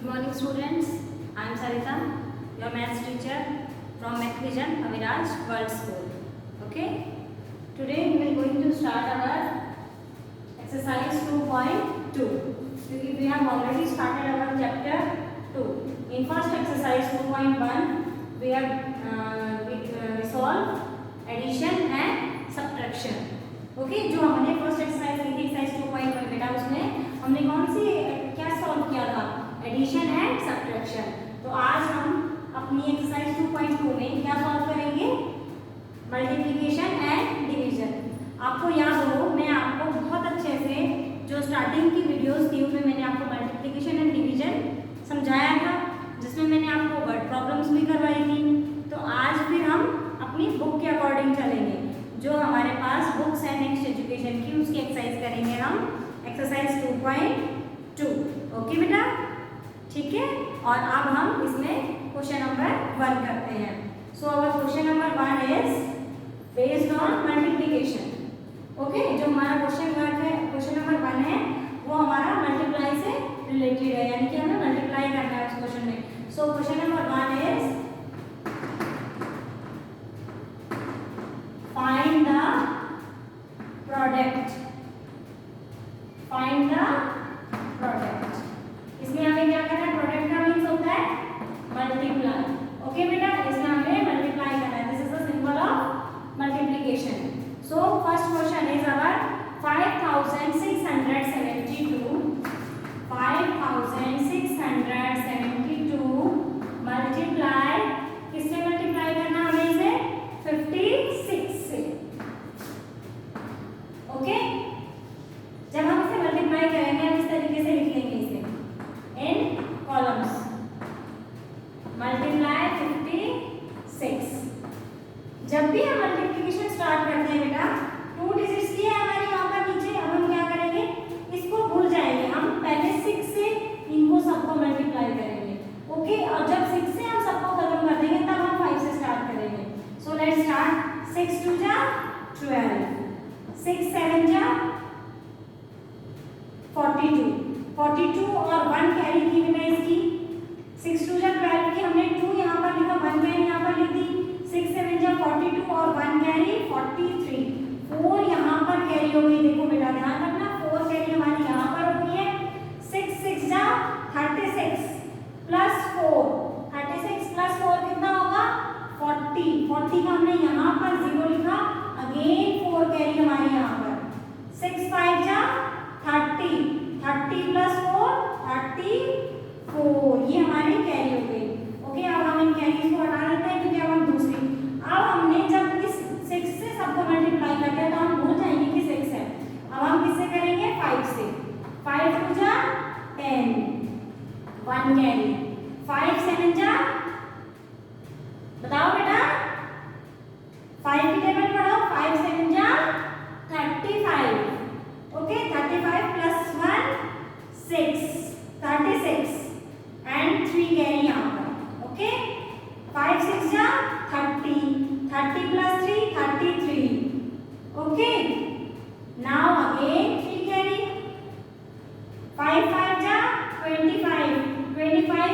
Good morning students, I am Sarita, your maths teacher from Math Vision Aviraj World School. Okay, today we are going to start our exercise 2.2. We have already started our chapter 2. In first exercise 2.1 we have resolve addition and subtraction. Okay, जो हमने first exercise की थी exercise 2.1 बेटा उसमें हमने कौन सी क्या solve किया था, एडिशन एंड सब्ट्रैक्शन। तो आज हम अपनी एक्सरसाइज 2.2 में क्या सॉल्व करेंगे, मल्टीप्लिकेशन एंड डिवीजन। आपको याद हो मैं आपको बहुत अच्छे से जो स्टार्टिंग की वीडियोस थी उसमें मैंने आपको मल्टीप्लिकेशन एंड डिवीजन समझाया था, जिसमें मैंने आपको वर्ड प्रॉब्लम्स भी करवाई थी। तो आज फिर हम अपनी बुक के अकॉर्डिंग चलेंगे, जो हमारे पास बुक्स है नेक्स्ट एजुकेशन की, उसकी एक्सरसाइज करेंगे हम एक्सरसाइज 2.2। ओके बेटा, ठीक है। और अब हम इसमें क्वेश्चन नंबर 1 करते हैं। So our question number 1 is based on multiplication. Okay, जो हमारा क्वेश्चन नंबर 1 है वो हमारा मल्टीप्लाई से रिलेटेड है, यानी कि हमें मल्टीप्लाई करना है उस क्वेश्चन में। So question number 1 is find the product, find the product। इसमें हमें क्या करना है, प्रोडक्ट का मीन्स होता है मल्टीप्लाई। ओके बेटा, इसमें हमें मल्टीप्लाई करना है, this is the symbol of multiplication. So first question is our 5672 multiply, किससे मल्टीप्लाई करना हमें इसे 56 से। ओके, जब हम इसे मल्टीप्लाई करेंगे हम इस तरीके से लिख लेंगे इसे इन कॉलम्स, मल्टीप्लाई 56। जब भी हम मल्टीप्लिकेशन स्टार्ट करते हैं बेटा, 2 डिजिट्स की है हमारे यहाँ पर नीचे, अब हम क्या करेंगे, इसको भूल जाएंगे, हम पहले 6 से इनको सबको मल्टीप्लाई करेंगे। ओके, और जब 6 से हम सबको खत्म कर देंगे तब हम 5 से स्टार्ट करेंगे। So let's start. 6 2 जा 12, 6 7 जा 42, 42 और 1 कैरी की बेटा इसकी। 6 2 जा 12 की हमने 2 यहाँ पर लिखा, 1 कैरी यहाँ पर लिख दी। 6 7 जा 42 और 1 कैरी 43, 4 यहाँ पर कैरी हो गई। देखो बेटा ध्यान रखना, 4 कैरी हमारी यहाँ पर हो गई है। 6 6 जा 36 प्लस 4, 36 प्लस 4 कितना होगा 40, 40 का हमने यहाँ पर 0 लिखा, अगेन 4 कैरी हमारी यहाँ पर। 6 5 जा 30, 30 प्लस 4 34, ये हमारी कैरी हो गई। ओके, अब हम इन कैरीज को हटा देते हैं क्योंकि अब हम दूसरी, अब हमने जब इस 6 से सबको मल्टीप्लाई करते हैं तो हम भूल जाएंगे कि 6 है। अब हम किससे करेंगे, 5 से। 5 2 जा 10, 1 कैरी। 5 7 जा, बताओ बेटा 5 की टेबल पढ़ो, 5 7 जा 35। ओके, 35 प्लस 1 6, 36 एंड 3 कैरी यहाँ पर। ओके, 5 6 जा 30, 30 plus 3 33। Okay, now again 3 carry. 5 5 जा 25, 25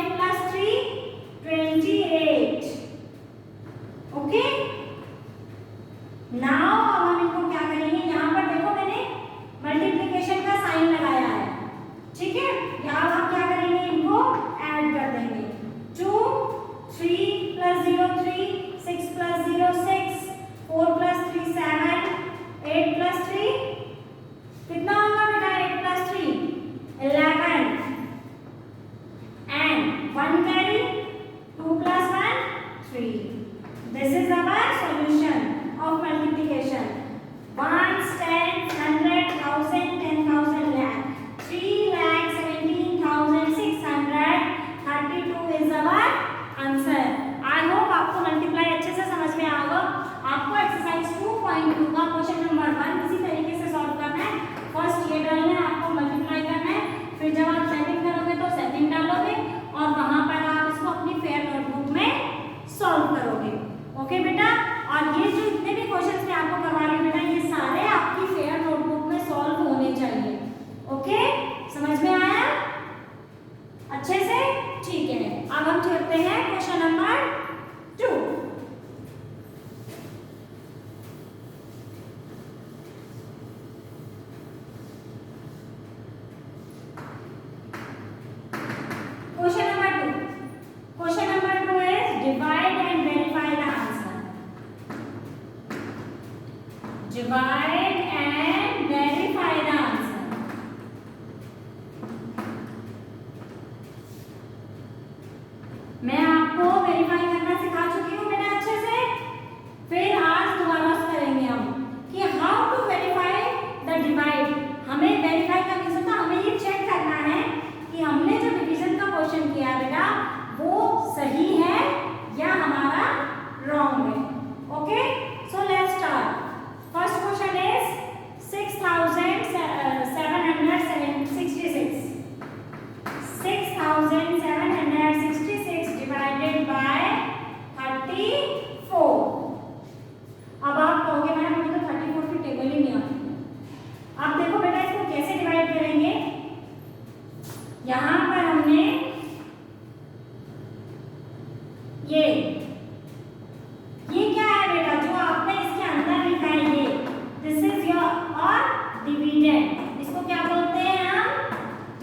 डिविडेंड, इसको क्या बोलते हैं हम?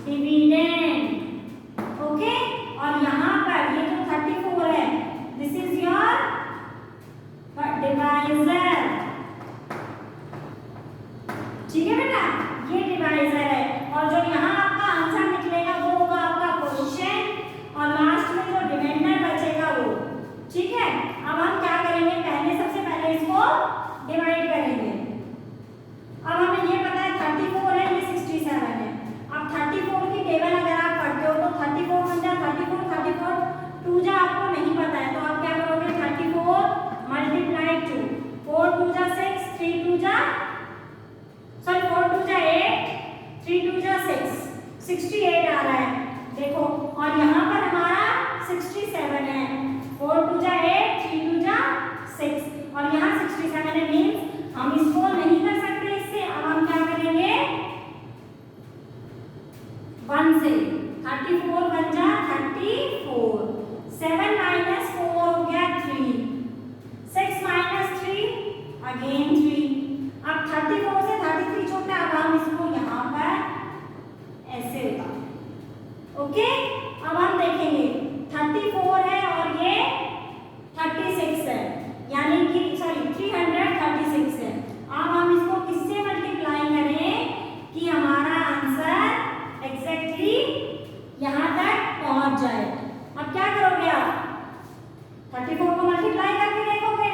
डिविडेंड। ओके, और यहाँ पर ये जो 34 है, दिस इज योर डिवाइजर। ठीक है बेटा, ये डिवाइजर है, और जो यहाँ आपका आंसर निकलेगा वो होगा आपका क्वेश्चन, और लास्ट में जो रिमाइंडर बचेगा वो। ठीक है, अब हम क्या करेंगे, पहले सबसे पहले इसको डिवाइड करेंगे। अब हमें ये पता है 34 है, ये 67 है। अब 34 की टेबल अगर आप पढ़ते हो तो 34 बन जाए 34, 34 2 जा आपको नहीं पता है तो आप क्या करोगे, 34 मल्टीप्लाई 2, 4 2 जा 6, 3 2 जा सॉरी 4 2 जा 8, 3 2 जा 6, 68 आ रहा है देखो, और यहाँ पर हमारा 67 है, 4 2 जा 8, 3 2 जा 6, और यहाँ 67 है, मीन्स हम इसको नहीं कर सकते इससे। अब हम क्या करेंगे, 1 से 34 बन जा 34, 7 माइनस 4 हो गया 3, 6 माइनस 3 अगेन 3। अब 34 से 33 छोटा, अब हम इसको यहाँ पर ऐसे होगा। ओके, अब हम देखेंगे 34 है और ये 36 है, यानी कि सॉरी 336 है। अब हम इसको किससे मल्टीप्लाई करें कि हमारा आंसर एग्जैक्टली यहाँ तक पहुँच जाए। अब क्या करोगे आप, 34 को मल्टीप्लाई करके देखोगे।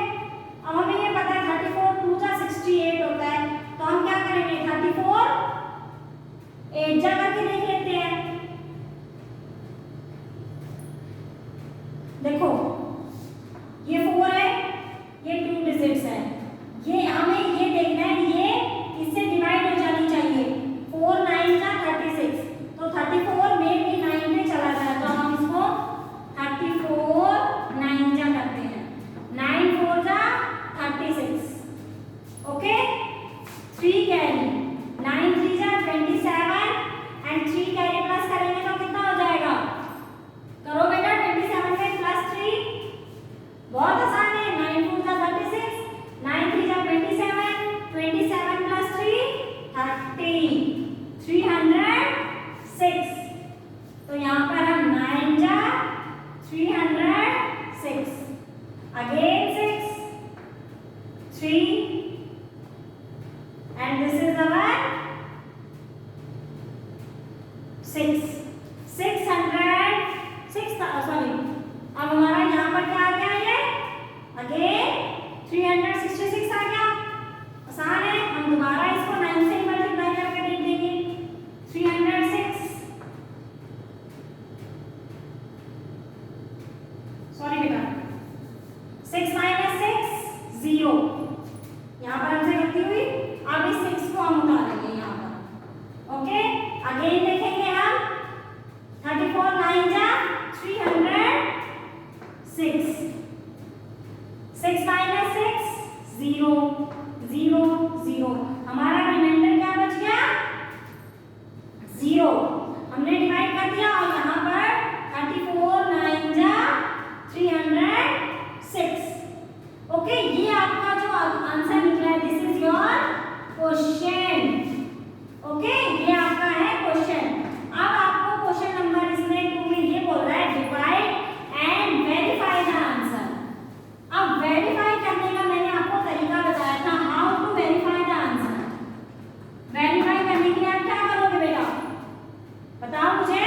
अब हमें ये पता है 34 2 जा 68 होता है, तो हम क्या करेंगे, 34 8 जा करके देख लेते हैं। देखो ये 4 है, ये 2 डिजिट्स है, ये हमें ये देखना है कि ये इससे डिवाइड हो जानी चाहिए। 4 9 जा 36, तो 34 में भी 9 पे चला जाए, तो हम इसको 34 9 जा करते हैं, 9 4 जा 36। ओके, 3 कैरी, 9 3 जा 27 एंड 3 कैरी प्लस करेंगे तो कितना हो जाएगा, करो बेटा 27 में प्लस 3, बहुत आसान है, 9 4 जा 36, 9 3 जा 27, 27 प्लस 3 30, 306। तो यहाँ पर हम 9 जा 306, again 6 3 and this is our 6 600 6 sorry, अब हमारा यहाँ पर क्या आ गया, ये अगेन 366 आ गया। आसान है, हम दोबारा इसको 9 से मल्टीप्लाई करके देख देंगे, 306 सॉरी बेटा 6 माइनस 6 0, यहाँ पर हमसे गलती हुई। अब इस 6 को हम उतारेंगे यहाँ पर। ओके, अगेन देखेंगे हम 34 9 जा 306, 6 माइनस 6 0 0 0, हमारा रिमाइंडर क्या बच गया, 0। हमने डिवाइड कर दिया, और यहाँ पर 34 9 जा 306। ओके, ये आपका जो आंसर निकला है, this is your question. Okay, ये आपका है क्वेश्चन। अब आपको क्वेश्चन नंबर इसमें 2 में ये बोल रहा है divide and verify the answer. अब वेरीफाई करने का मैंने आपको तरीका बताया था, how to verify the answer. Verify करने के लिए आप क्या करोगे बेटा, बताओ मुझे।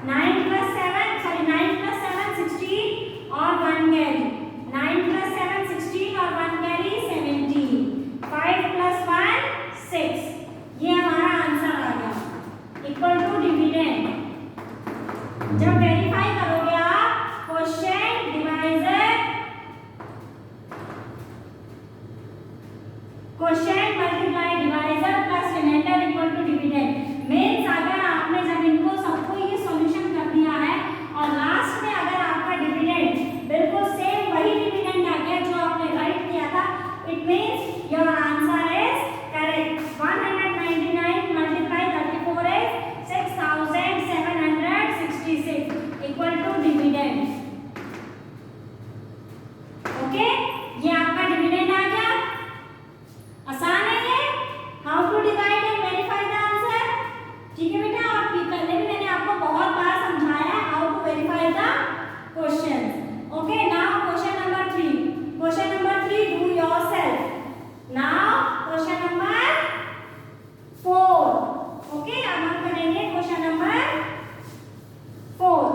9 plus 7 sorry 9 plus 7 16 और 1 कैरी 9 plus 7 16 और 1 कैरी 17 5 plus 1 6 ये हमारा आंसर आ गया इक्वल टू डिविडेंड। जब वेरीफाई करोगे आप question divisor question multiply divisor plus reminder equal to dividend means अगर आपने जब इनको सबको ये सॉल्यूशन कर दिया है और लास्ट में अगर आपका डिविडेंड बिल्कुल सेम वही डिविडेंड आ गया जो आपने राइट किया था it means your answer is correct. 199 multiply 34 is 6766 equal to dividend. Okay ये आपका डिविडेंड आ गया। आसान है ये how to divide and verify the answer. ठीक है बेटा और पहले भी मैंने आपको बहुत बार समझाया है how to verify the questions. Okay now question number 3 question number 3 do yourself. Now question number 4 okay अब हम करेंगे question number 4।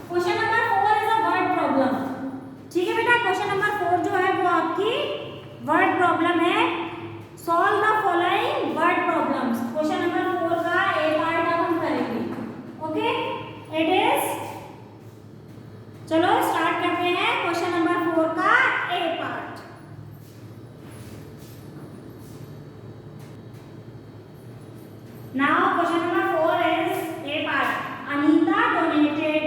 Question number 4 is a word problem. ठीक है बेटा क्वेश्चन नंबर 4 जो है वो आपकी वर्ड प्रॉब्लम है। Solve the following word problems. Question number 4 का ए पार्ट अब हम करेंगे। ओके इट इज चलो स्टार्ट करते हैं क्वेश्चन नंबर 4 का A part. Now question number 4 is A part. Anita donated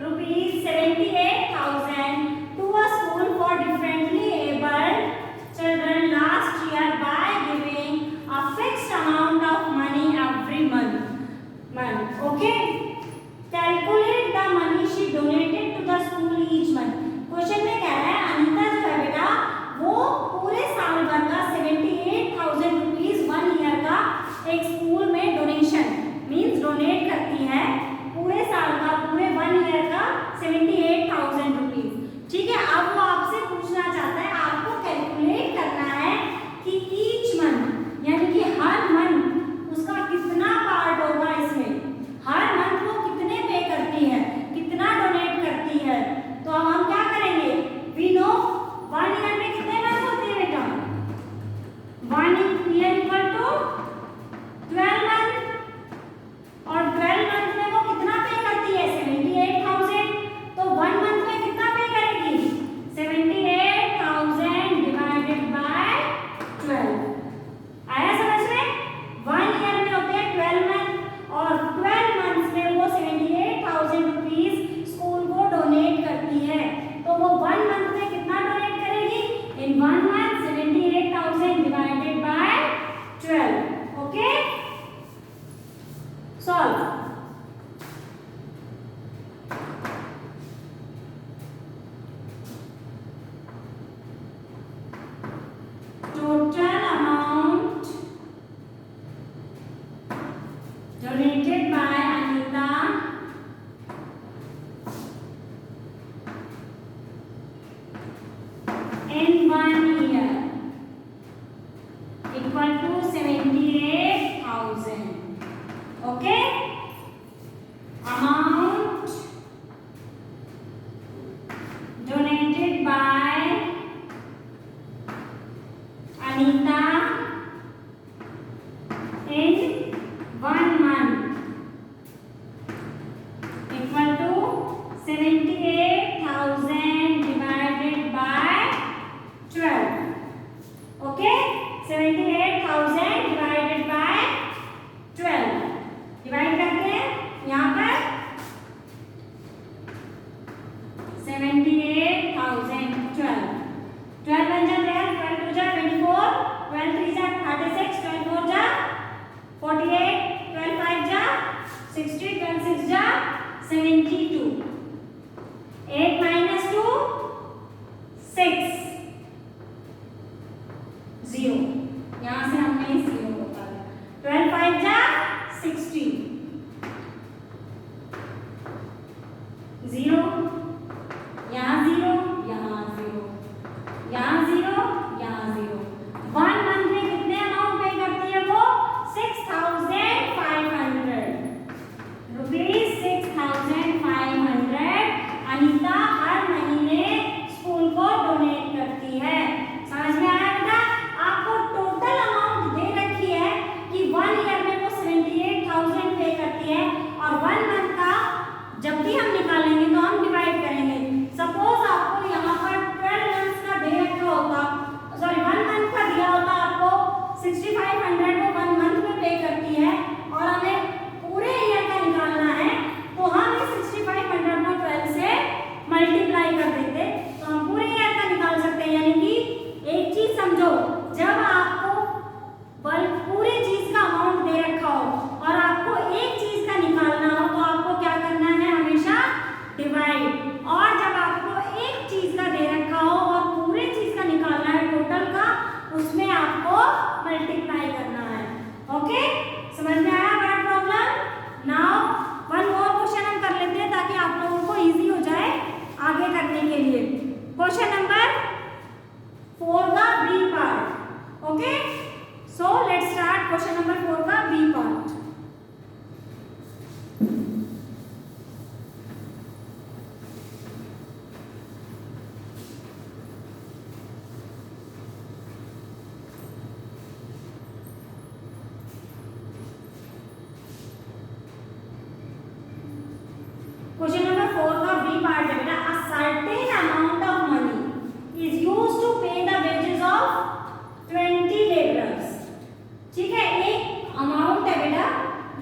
rupees 78,000 to a school for differently abled children last year by giving a fixed amount of money every month. Okay, calculate the money she donated to the school each month. Question में कह रहा है अनीता जो है बेटा वो पूरे साल भर का 78,000 रुपीज 1 ईयर का एक स्कूल में डोनेशन मींस डोनेट करती है पूरे साल का पूरे 1 ईयर का 78,000 रुपीज। ठीक है अब वो आपसे पूछना चाहता है आपको कैलकुलेट करना है कि ईच मंथ यानी कि हर मंथ उसका कितना पार्ट होगा इसमें हर मंथ वो कितने पे करती है कितना डोनेट करती है। तो अब हम क्या करेंगे वी नो 1 ईयर में कितने मंथ होते हैं बेटा 1 ईयर इक्वल टू 12 मंथ और 12 मंथ में वो कितना पे करती है 78,000 तो 1 मंथ में कितना पे करेगी 78,000 डिवाइडेड बाय 12। आया समझ में 1 ईयर में होते हैं 12 मंथ और 12 मंथ्स में वो 78,000 रुपीज स्कूल को डोनेट करती है। तो वो 1 मंथ में कितना डोनेट करेगी इन 1 month 78,000 divided by 12। Okay solve. Total amount donated by Anita in 1 year equal to 78,000. Okay? Amount donated by Anita in 1 month equal to 78,000 divided by 12. Okay? 78,000 divided by 12. Divide करते हैं यहाँ पर 78,000 12 12 बन जाते हैं 12 2 जा 24 12 3 जा 36 12 4 जा 48 12 स्टार्ट क्वेश्चन नंबर 4 का बी पार्ट। क्वेश्चन नंबर 4 का बी पार्ट है बेटा, a certain amount of money is used to pay the wages of 20 labourers. ठीक है, एक अमाउंट है बेटा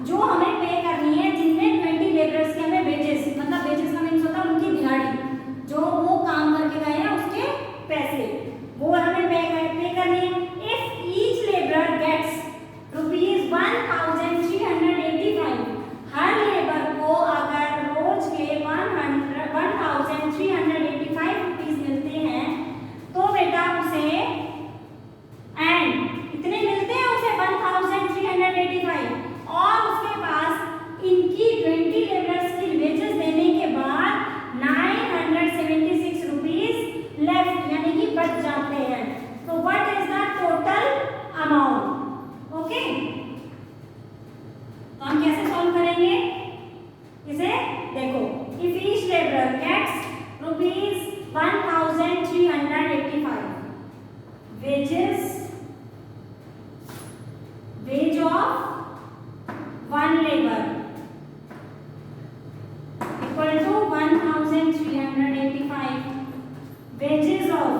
जो हमें पे करनी है, जिनमें 20 लेबरर्स के हमें वेजेस, मतलब वेजेस का मीन्स होता है उनकी दिहाड़ी, जो वो काम करके गए हैं उसके पैसे, वो हमें पे करनी है। If each labourer gets rupees 1385, हर लेबर को अगर रोज के 1385 रुपीज मिलते हैं तो बेटा उसे, एंड इतने मिलते हैं उसे 1385, और उसके पास इनकी 20 लेबर्स की वेजेस देने के बाद 976 रुपीज लेफ्ट, यानी कि बच जाते हैं। तो what is the total amount? Okay, तो हम कैसे सॉल्व करेंगे इसे? देखो, if each labour gets rupees 1385, wage of one labour equal to 1385, wages of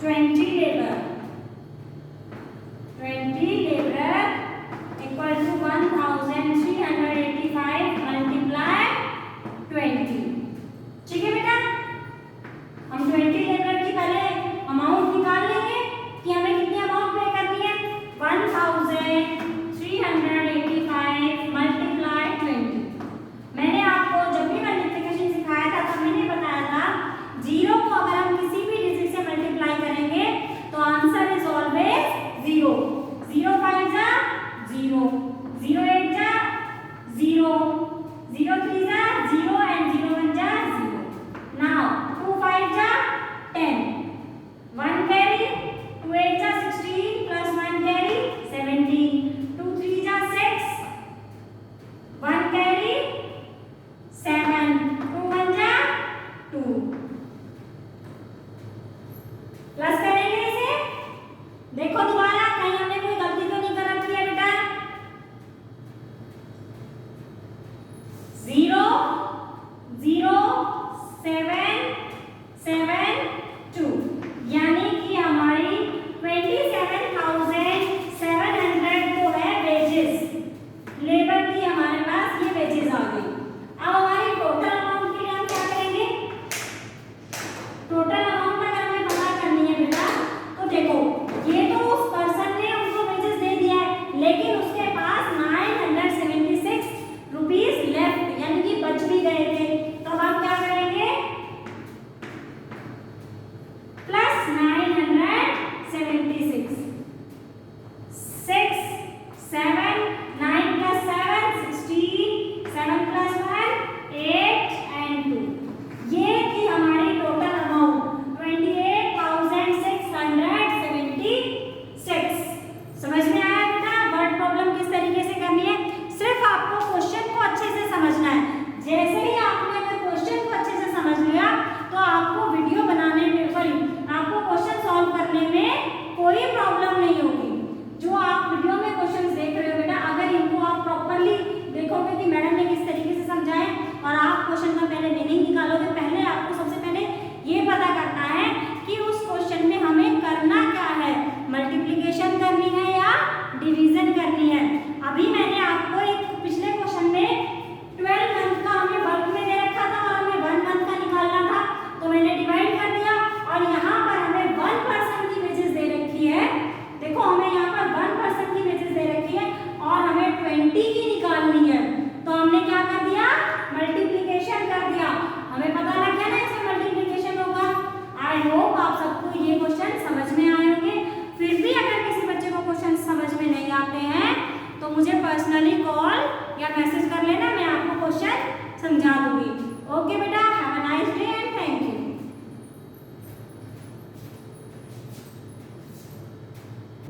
20 labour equal to 1385 multiply 20। ठीक है बेटा, हम 20 लेबर की पहले अमाउंट निकाल लेंगे कि हमें कितनी अमाउंट पे करनी है। 1385 मल्टीप्लाई 20। मैंने आपको जब भी मल्टीप्लिकेशन सिखाया था तब मैंने बताया था, जीरो को अगर हम किसी भी डिजिट से मल्टीप्लाई करेंगे तो आंसर इज ऑलवेज 0। 0 5 जा 0, 0 8 जा 0, 0 3 जा 0 and 0 1 जा 0। Now 2 5 जा 10, 1 carry, 2 8 जा 16 plus 1 carry 17, 2 3 जा 6, 1 carry 7, 2 1 जा 2। प्लस करेंगे इसे, देखो दोबारा कहीं हमने कोई गलती तो नहीं कर रखी है बेटा। 0 0 7 7 2, यानी कि हमारी 27,700 तो है वेजेस, लेबर की हमारे पास ये वेजेस आ गई। अब हमारी टोटल अमाउंट के लिए हम क्या करेंगे? टोटल अमाउंट अगर हमें पता करनी है बेटा, तो देखो ये तो उस पर्सन ने उनको वेजेस दे दिया है, लेकिन उसके पास 976 रुपीज लेफ्ट, यानी कि बच भी गए थे। तो अब आप क्या करेंगे? प्लस 976, 6 7 9 plus 7 16, 7 plus 1 8 and 2, ये थी हमारी टोटल अमाउंट 28,676। समझ में आया बेटा वर्ड प्रॉब्लम किस तरीके से करनी है? सिर्फ आपको क्वेश्चन को अच्छे से समझना है। जैसे ही आपने अगर क्वेश्चन को अच्छे से समझ लिया तो आपको वीडियो बनाने में, सॉरी आपको क्वेश्चन सॉल्व करने में कोई प्रॉब्लम नहीं होगी। जो आप वीडियो में क्वेश्चंस देख रहे हो बेटा, अगर इनको आप प्रॉपर्ली देखोगे कि मैडम ने किस तरीके से समझाए और आप क्वेश्चन का पहले मीनिंग निकालोगे, पहले आपको सबसे पहले ये पता करना है कि उस क्वेश्चन में हमें करना क्या है, मल्टीप्लिकेशन करनी है या डिवीजन करनी है। अभी मैंने आपको एक पिछले क्वेश्चन में 12 मंथ का हमें बल्क में दे रखा था और हमें 1 मंथ का निकालना था, तो मैंने डिवाइड कर दिया, और यहाँ पर हमें 1 पर्सन की वेजेस दे रखी है। देखो हमें यहाँ पर 1 पर्सन की वेजेस दे रखी है और हमें 20 की निकालनी है, तो हमने क्या कर दिया? मल्टीप्लिकेशन कर दिया। हमें पता लग गया ना इसमें मल्टीप्लिकेशन होगा। आई होप आप सबको ये क्वेश्चन समझ में आए होंगे। फिर भी अगर किसी बच्चे को क्वेश्चन समझ में नहीं आते हैं तो मुझे पर्सनली कॉल या मैसेज कर लेना।